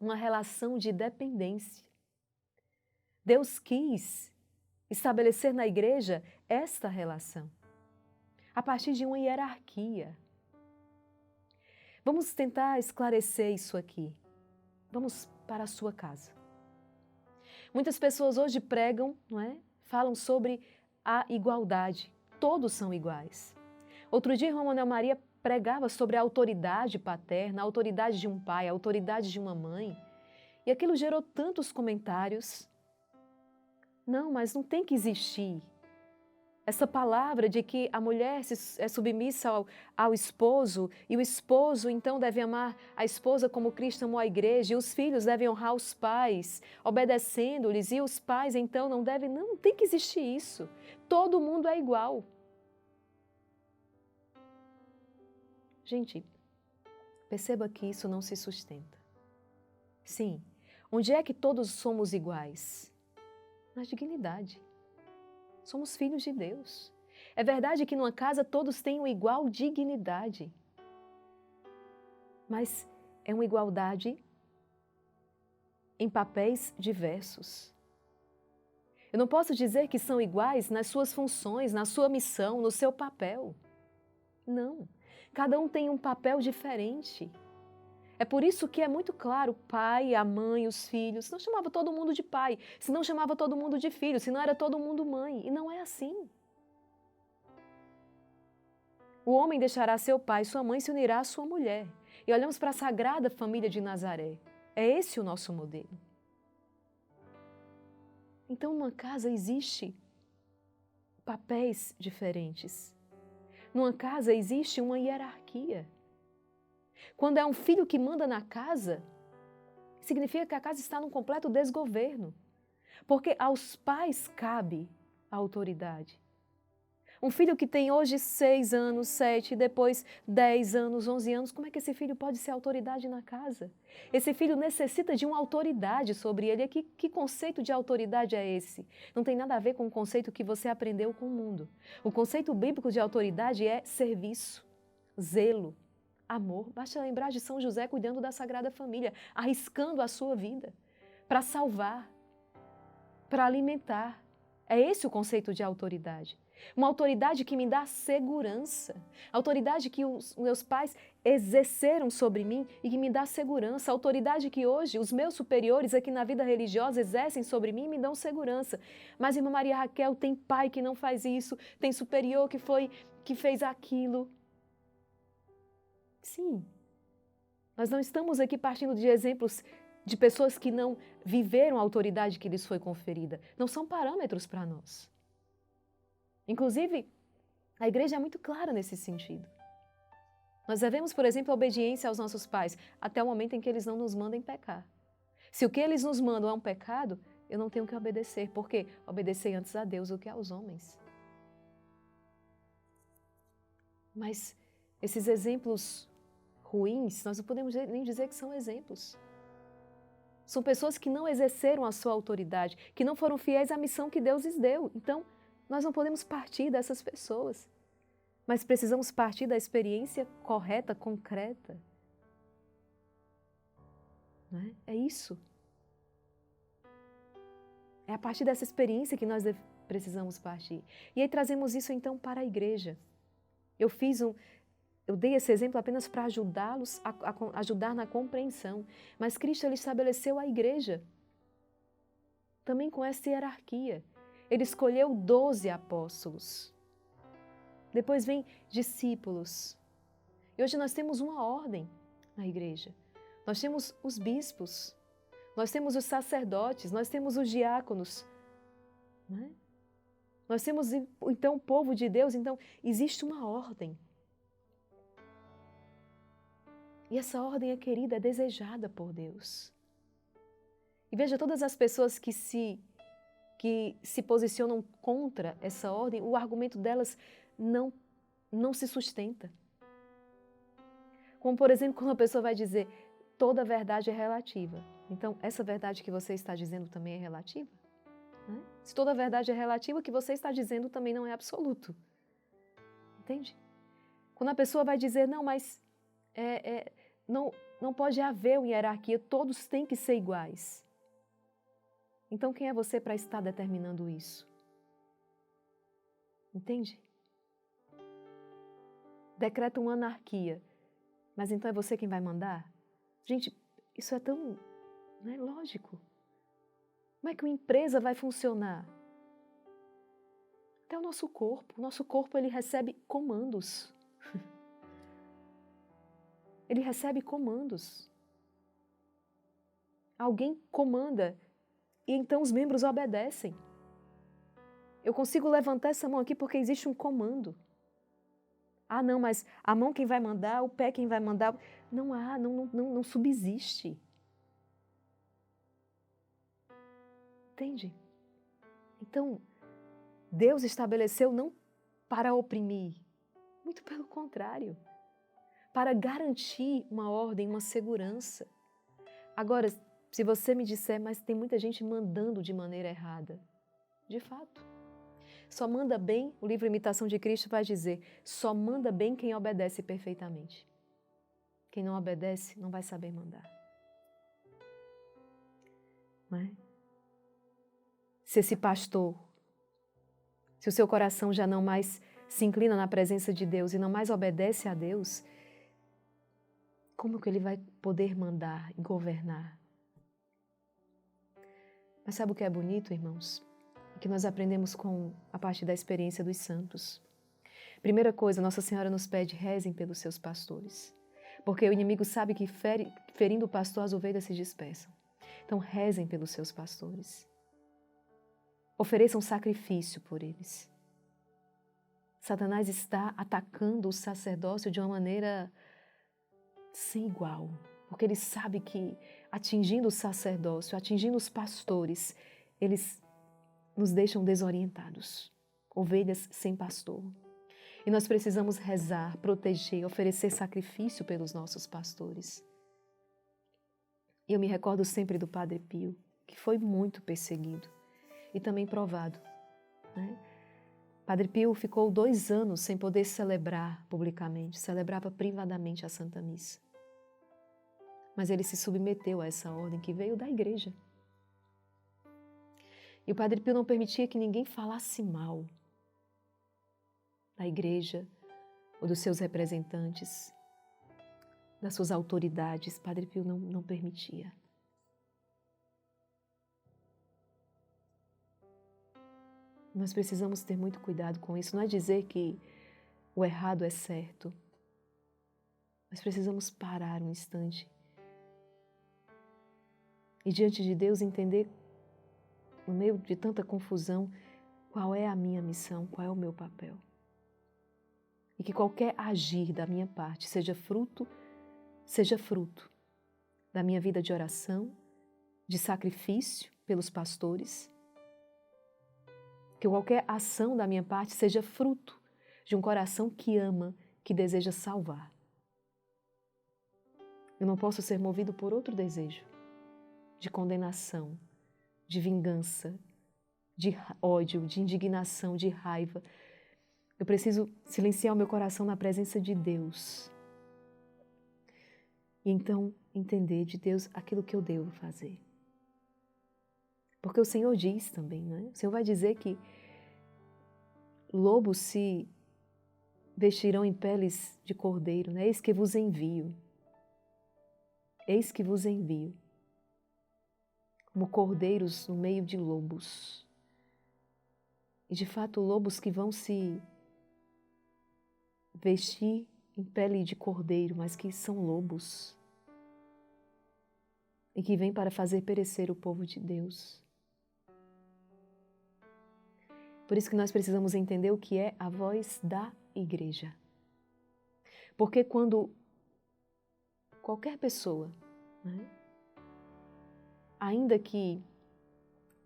uma relação de dependência. Deus quis estabelecer na igreja esta relação, a partir de uma hierarquia. Vamos tentar esclarecer isso aqui. Vamos para a sua casa. Muitas pessoas hoje pregam, não é? Falam sobre a igualdade. Todos são iguais. Outro dia, irmã Manuel Maria pregava sobre a autoridade paterna, a autoridade de um pai, a autoridade de uma mãe. E aquilo gerou tantos comentários. Não, mas não tem que existir essa palavra de que a mulher é submissa ao esposo e o esposo então deve amar a esposa como Cristo amou a igreja e os filhos devem honrar os pais, obedecendo-lhes, e os pais então não devem... Não tem que existir isso. Todo mundo é igual. Gente, perceba que isso não se sustenta. Sim, onde é que todos somos iguais? Na dignidade. Somos filhos de Deus. É verdade que numa casa todos têm uma igual dignidade. Mas é uma igualdade em papéis diversos. Eu não posso dizer que são iguais nas suas funções, na sua missão, no seu papel. Não. Cada um tem um papel diferente. É por isso que é muito claro, o pai, a mãe, os filhos. Se não chamava todo mundo de pai, se não chamava todo mundo de filho, se não era todo mundo mãe. E não é assim. O homem deixará seu pai e sua mãe, se unirá à sua mulher. E olhamos para a Sagrada Família de Nazaré. É esse o nosso modelo. Então, numa casa existe papéis diferentes. Numa casa existe uma hierarquia. Quando é um filho que manda na casa, significa que a casa está num completo desgoverno. Porque aos pais cabe a autoridade. Um filho que tem hoje 6 anos, 7, depois 10 anos, 11 anos, como é que esse filho pode ser autoridade na casa? Esse filho necessita de uma autoridade sobre ele. Que conceito de autoridade é esse? Não tem nada a ver com o conceito que você aprendeu com o mundo. O conceito bíblico de autoridade é serviço, zelo, amor. Basta lembrar de São José cuidando da Sagrada Família, arriscando a sua vida para salvar, para alimentar. É esse o conceito de autoridade. Uma autoridade que me dá segurança. Autoridade que os meus pais exerceram sobre mim e que me dá segurança. Autoridade que hoje os meus superiores aqui na vida religiosa exercem sobre mim e me dão segurança. Mas, irmã Maria Raquel, tem pai que não faz isso, tem superior que fez aquilo. Sim, nós não estamos aqui partindo de exemplos de pessoas que não viveram a autoridade que lhes foi conferida. Não são parâmetros para nós. Inclusive, a igreja é muito clara nesse sentido. Nós devemos, por exemplo, a obediência aos nossos pais até o momento em que eles não nos mandem pecar. Se o que eles nos mandam é um pecado, eu não tenho que obedecer, porque obedecer antes a Deus do que aos homens. Mas esses exemplos ruins, nós não podemos nem dizer que são exemplos. São pessoas que não exerceram a sua autoridade, que não foram fiéis à missão que Deus lhes deu. Então, nós não podemos partir dessas pessoas, mas precisamos partir da experiência correta, concreta. Não é? É isso. É a partir dessa experiência que nós precisamos partir. E aí trazemos isso então para a igreja. Eu dei esse exemplo apenas para ajudá-los a ajudar na compreensão, mas Cristo ele estabeleceu a igreja também com essa hierarquia. Ele escolheu 12 apóstolos. Depois vem discípulos. E hoje nós temos uma ordem na igreja. Nós temos os bispos, nós temos os sacerdotes, nós temos os diáconos. Não é? Nós temos então o povo de Deus, então existe uma ordem. E essa ordem é querida, é desejada por Deus. E veja, todas as pessoas que se posicionam contra essa ordem, o argumento delas não se sustenta. Como, por exemplo, quando a pessoa vai dizer, toda verdade é relativa. Então, essa verdade que você está dizendo também é relativa? Né? Se toda verdade é relativa, o que você está dizendo também não é absoluto. Entende? Quando a pessoa vai dizer, não, mas não pode haver uma hierarquia, todos têm que ser iguais. Então quem é você para estar determinando isso? Entende? Decreta uma anarquia, mas então é você quem vai mandar? Gente, isso é tão, não é lógico. Como é que uma empresa vai funcionar? Até o nosso corpo ele recebe comandos. Ele recebe comandos. Alguém comanda e então os membros obedecem. Eu consigo levantar essa mão aqui porque existe um comando. Ah, não, mas a mão quem vai mandar, o pé quem vai mandar. Não há, não subsiste. Entende? Então, Deus estabeleceu não para oprimir, muito pelo contrário, para garantir uma ordem, uma segurança. Agora, se você me disser, mas tem muita gente mandando de maneira errada, de fato. Só manda bem, o livro Imitação de Cristo vai dizer, só manda bem quem obedece perfeitamente. Quem não obedece não vai saber mandar. Não é? Se esse pastor, se o seu coração já não mais se inclina na presença de Deus e não mais obedece a Deus, como que ele vai poder mandar e governar? Mas sabe o que é bonito, irmãos? É que nós aprendemos com a parte da experiência dos santos. Primeira coisa, Nossa Senhora nos pede, rezem pelos seus pastores. Porque o inimigo sabe que ferindo o pastor, as ovelhas se dispersam. Então, rezem pelos seus pastores. Ofereçam sacrifício por eles. Satanás está atacando o sacerdócio de uma maneira sem igual. Porque ele sabe que atingindo o sacerdócio, atingindo os pastores, eles nos deixam desorientados. Ovelhas sem pastor. E nós precisamos rezar, proteger, oferecer sacrifício pelos nossos pastores. E eu me recordo sempre do Padre Pio, que foi muito perseguido e também provado. Né? Padre Pio ficou 2 anos sem poder celebrar publicamente, celebrava privadamente a Santa Missa. Mas ele se submeteu a essa ordem que veio da igreja. E o Padre Pio não permitia que ninguém falasse mal da igreja ou dos seus representantes, das suas autoridades. Padre Pio não permitia. Nós precisamos ter muito cuidado com isso. Não é dizer que o errado é certo. Nós precisamos parar um instante e diante de Deus entender, no meio de tanta confusão, qual é a minha missão, qual é o meu papel. E que qualquer agir da minha parte seja fruto da minha vida de oração, de sacrifício pelos pastores. Que qualquer ação da minha parte seja fruto de um coração que ama, que deseja salvar. Eu não posso ser movido por outro desejo, de condenação, de vingança, de ódio, de indignação, de raiva. Eu preciso silenciar o meu coração na presença de Deus. E então entender de Deus aquilo que eu devo fazer. Porque o Senhor diz também, né? O Senhor vai dizer que lobos se vestirão em peles de cordeiro, né? Eis que vos envio. Eis que vos envio. Como cordeiros no meio de lobos. E de fato, lobos que vão se vestir em pele de cordeiro, mas que são lobos. E que vêm para fazer perecer o povo de Deus. Por isso que nós precisamos entender o que é a voz da igreja. Porque quando qualquer pessoa, né, ainda que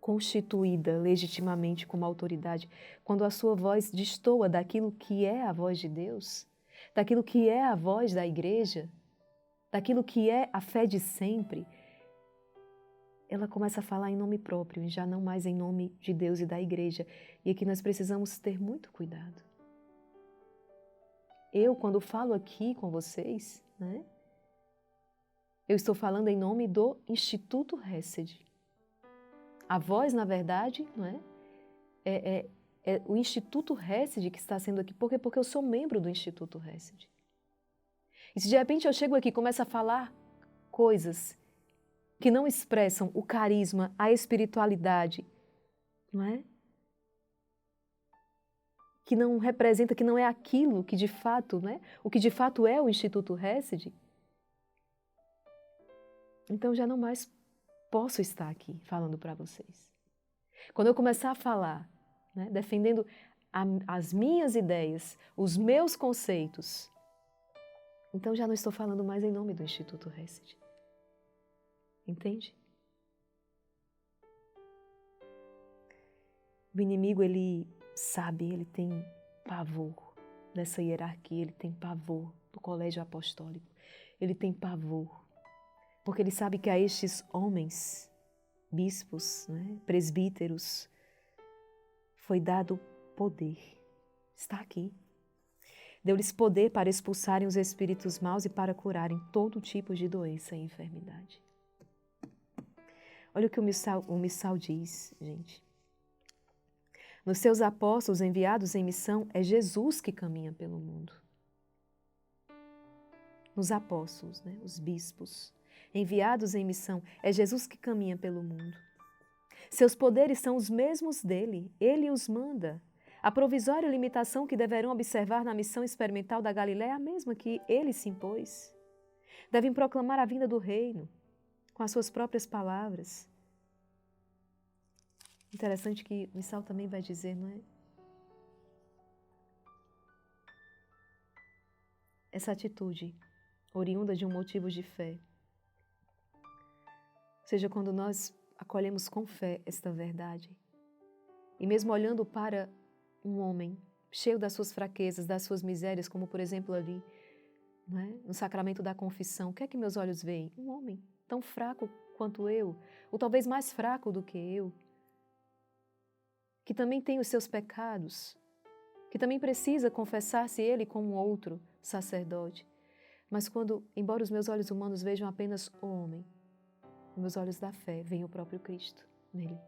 constituída legitimamente como autoridade, quando a sua voz destoa daquilo que é a voz de Deus, daquilo que é a voz da igreja, daquilo que é a fé de sempre, ela começa a falar em nome próprio, e já não mais em nome de Deus e da igreja. E aqui nós precisamos ter muito cuidado. Eu, quando falo aqui com vocês, né, Eu estou falando em nome do Instituto Hesed. A voz, na verdade, não é? É o Instituto Hesed que está sendo aqui. Por quê? Porque eu sou membro do Instituto Hesed. E se de repente eu chego aqui e começo a falar coisas que não expressam o carisma, a espiritualidade, não é? Que não representa, que não é aquilo que de fato, né? O que de fato é o Instituto Hesed, então já não mais posso estar aqui falando para vocês. Quando eu começar a falar, né, defendendo as minhas ideias, os meus conceitos, então já não estou falando mais em nome do Instituto Hesed. Entende? O inimigo, ele sabe, ele tem pavor dessa hierarquia, ele tem pavor do colégio apostólico, ele tem pavor, porque ele sabe que a estes homens, bispos, né, presbíteros, foi dado poder. Está aqui. Deu-lhes poder para expulsarem os espíritos maus e para curarem todo tipo de doença e enfermidade. Olha o que o Missal diz, gente. Nos seus apóstolos enviados em missão, é Jesus que caminha pelo mundo. Nos apóstolos, né, os bispos, enviados em missão, é Jesus que caminha pelo mundo. Seus poderes são os mesmos dele, ele os manda. A provisória limitação que deverão observar na missão experimental da Galiléia é a mesma que ele se impôs. Devem proclamar a vinda do reino com as suas próprias palavras. Interessante que o Missal também vai dizer, não é? Essa atitude, oriunda de um motivo de fé. Ou seja, quando nós acolhemos com fé esta verdade, e mesmo olhando para um homem cheio das suas fraquezas, das suas misérias, como por exemplo ali, não é? No sacramento da confissão, o que é que meus olhos veem? Um homem tão fraco quanto eu, ou talvez mais fraco do que eu, que também tem os seus pecados, que também precisa confessar-se ele como outro sacerdote. Mas quando, embora os meus olhos humanos vejam apenas o homem, meus olhos da fé veem o próprio Cristo nele.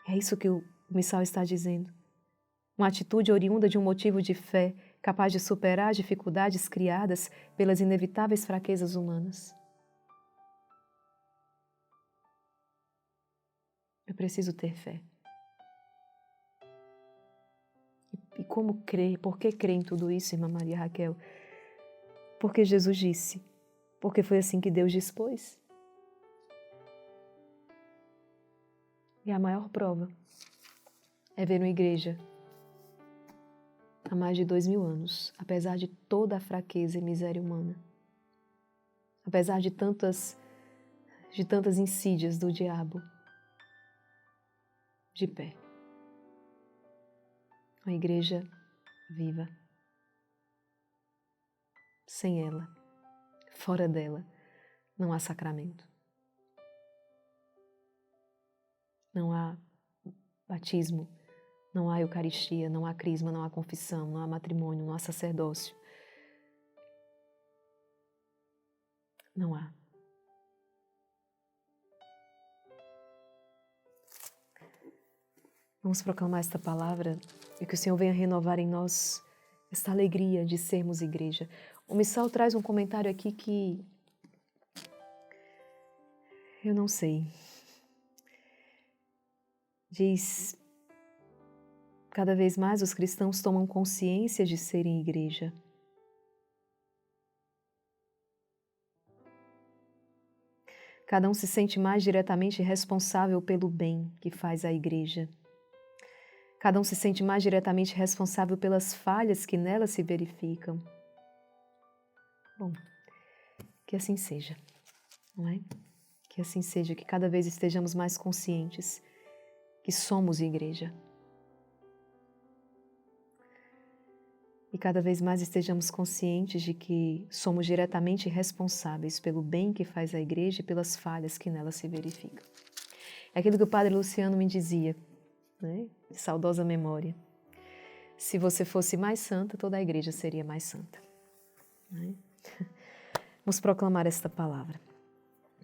É isso que o Missal está dizendo. Uma atitude oriunda de um motivo de fé, capaz de superar as dificuldades criadas pelas inevitáveis fraquezas humanas. Eu preciso ter fé. E como crer? Por que crer em tudo isso, irmã Maria Raquel? Porque Jesus disse. Porque foi assim que Deus dispôs. E a maior prova é ver uma igreja há mais de 2000 anos, apesar de toda a fraqueza e miséria humana, apesar de tantas insídias do diabo, de pé. Uma igreja viva. Sem ela, fora dela, não há sacramento. Não há batismo, não há eucaristia, não há crisma, não há confissão, não há matrimônio, não há sacerdócio. Não há. Vamos proclamar esta palavra e que o Senhor venha renovar em nós esta alegria de sermos igreja. O Missal traz um comentário aqui que eu não sei. Diz, cada vez mais os cristãos tomam consciência de serem igreja. Cada um se sente mais diretamente responsável pelo bem que faz a igreja. Cada um se sente mais diretamente responsável pelas falhas que nela se verificam. Bom, que assim seja, não é? Que assim seja, que cada vez estejamos mais conscientes que somos igreja. E cada vez mais estejamos conscientes de que somos diretamente responsáveis pelo bem que faz a igreja e pelas falhas que nela se verificam. É aquilo que o Padre Luciano me dizia, né? De saudosa memória. Se você fosse mais santa, toda a igreja seria mais santa. Né? Vamos proclamar esta palavra.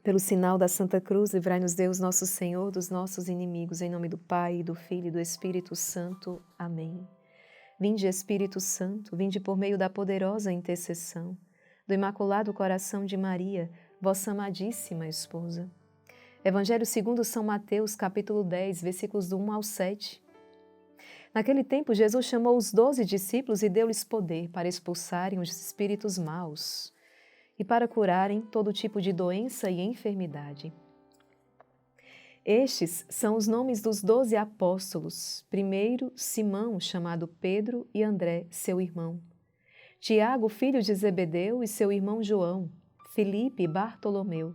Pelo sinal da Santa Cruz, livrai-nos Deus, nosso Senhor, dos nossos inimigos, em nome do Pai, do Filho e do Espírito Santo. Amém. Vinde, Espírito Santo, vinde por meio da poderosa intercessão do Imaculado Coração de Maria, vossa amadíssima esposa. Evangelho segundo São Mateus, capítulo 10, versículos do 1 ao 7. Naquele tempo, Jesus chamou os 12 discípulos e deu-lhes poder para expulsarem os espíritos maus e para curarem todo tipo de doença e enfermidade. Estes são os nomes dos 12 apóstolos. Primeiro, Simão, chamado Pedro, e André, seu irmão. Tiago, filho de Zebedeu, e seu irmão João. Filipe e Bartolomeu.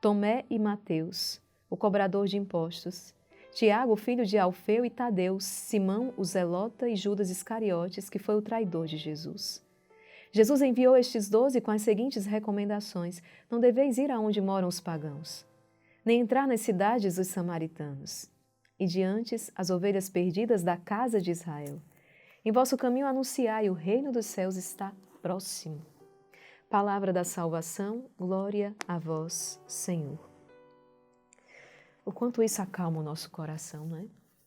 Tomé e Mateus, o cobrador de impostos. Tiago, filho de Alfeu, e Tadeu. Simão, o zelota, e Judas Iscariotes, que foi o traidor de Jesus. Jesus enviou estes 12 com as seguintes recomendações: não deveis ir aonde moram os pagãos, nem entrar nas cidades dos samaritanos, e diante as ovelhas perdidas da casa de Israel. Em vosso caminho anunciai, o reino dos céus está próximo. Palavra da salvação, glória a vós, Senhor. O quanto isso acalma o nosso coração, não é?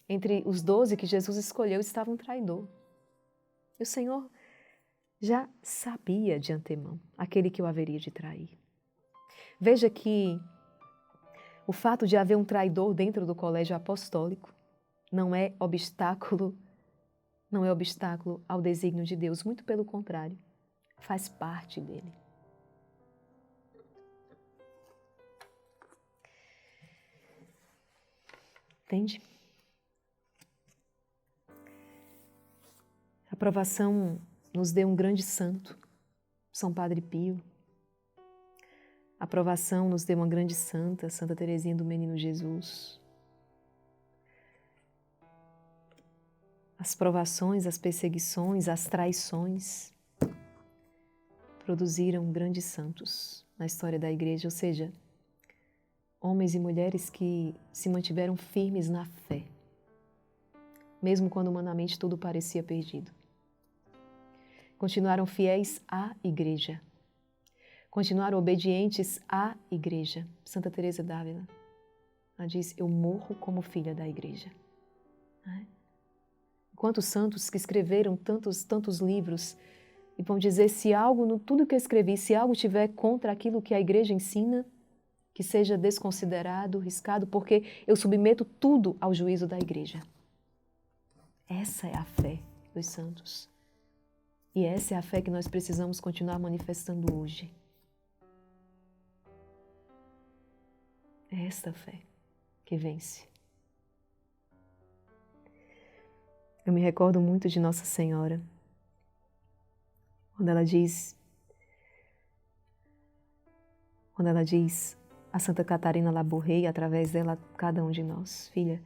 Entre os 12 que Jesus escolheu estava um traidor. E o Senhor já sabia de antemão aquele que o haveria de trair. Veja que o fato de haver um traidor dentro do colégio apostólico não é obstáculo ao desígnio de Deus, muito pelo contrário, faz parte dele. Entende? A provação nos deu um grande santo, São Padre Pio. A provação nos deu uma grande santa, Santa Teresinha do Menino Jesus. As provações, as perseguições, as traições produziram grandes santos na história da Igreja, ou seja, homens e mulheres que se mantiveram firmes na fé, mesmo quando humanamente tudo parecia perdido. Continuaram fiéis à Igreja. Continuaram obedientes à Igreja. Santa Teresa d'Ávila, ela diz: eu morro como filha da Igreja. Quantos santos que escreveram tantos livros e vão dizer: se algo, tudo que eu escrevi, se algo tiver contra aquilo que a Igreja ensina, que seja desconsiderado, riscado, porque eu submeto tudo ao juízo da Igreja. Essa é a fé dos santos. E essa é a fé que nós precisamos continuar manifestando hoje. É esta fé que vence. Eu me recordo muito de Nossa Senhora, quando ela diz a Santa Catarina Labouré, através dela, cada um de nós: filha,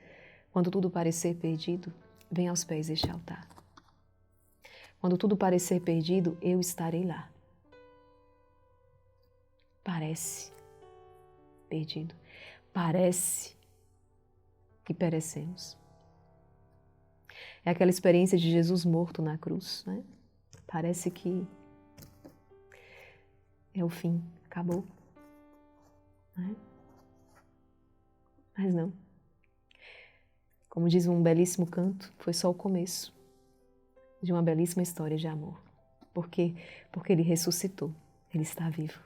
quando tudo parecer perdido, vem aos pés deste altar. Quando tudo parecer perdido, eu estarei lá. Parece perdido. Parece que perecemos. É aquela experiência de Jesus morto na cruz, né? Parece que é o fim, acabou. Né? Mas não. Como diz um belíssimo canto, foi só o começo de uma belíssima história de amor. Por quê? Porque ele ressuscitou, ele está vivo.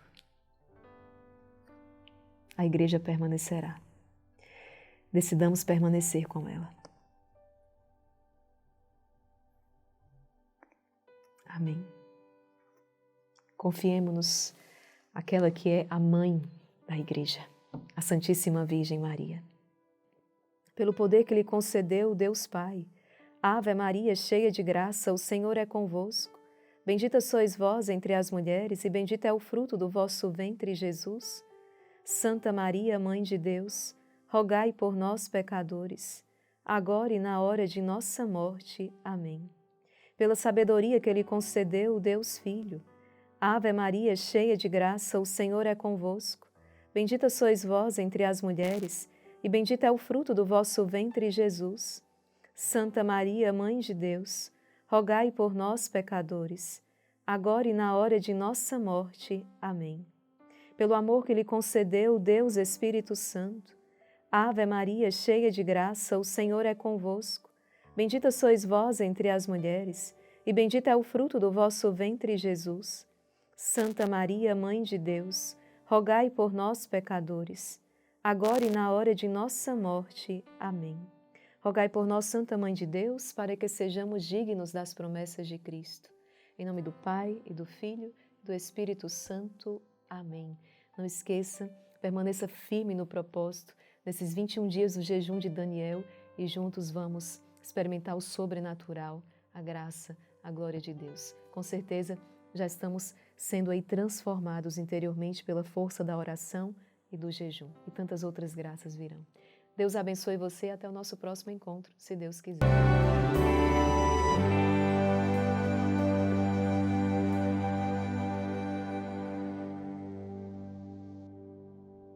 A Igreja permanecerá. Decidamos permanecer com ela. Amém. Confiemo-nos àquela que é a mãe da Igreja, a Santíssima Virgem Maria. Pelo poder que lhe concedeu Deus Pai, Ave Maria, cheia de graça, o Senhor é convosco. Bendita sois vós entre as mulheres, e bendito é o fruto do vosso ventre, Jesus. Santa Maria, Mãe de Deus, rogai por nós, pecadores, agora e na hora de nossa morte. Amém. Pela sabedoria que lhe concedeu Deus Filho, Ave Maria, cheia de graça, o Senhor é convosco. Bendita sois vós entre as mulheres, e bendito é o fruto do vosso ventre, Jesus. Santa Maria, Mãe de Deus, rogai por nós, pecadores, agora e na hora de nossa morte. Amém. pelo amor que lhe concedeu Deus Espírito Santo. Ave Maria, cheia de graça, o Senhor é convosco. Bendita sois vós entre as mulheres, e bendito é o fruto do vosso ventre, Jesus. Santa Maria, Mãe de Deus, rogai por nós, pecadores, agora e na hora de nossa morte. Amém. Rogai por nós, Santa Mãe de Deus, para que sejamos dignos das promessas de Cristo. Em nome do Pai, e do Filho, e do Espírito Santo. Amém. Não esqueça, permaneça firme no propósito, nesses 21 dias do jejum de Daniel, e juntos vamos experimentar o sobrenatural, a graça, a glória de Deus. Com certeza, já estamos sendo aí transformados interiormente pela força da oração e do jejum. E tantas outras graças virão. Deus abençoe você e até o nosso próximo encontro, se Deus quiser.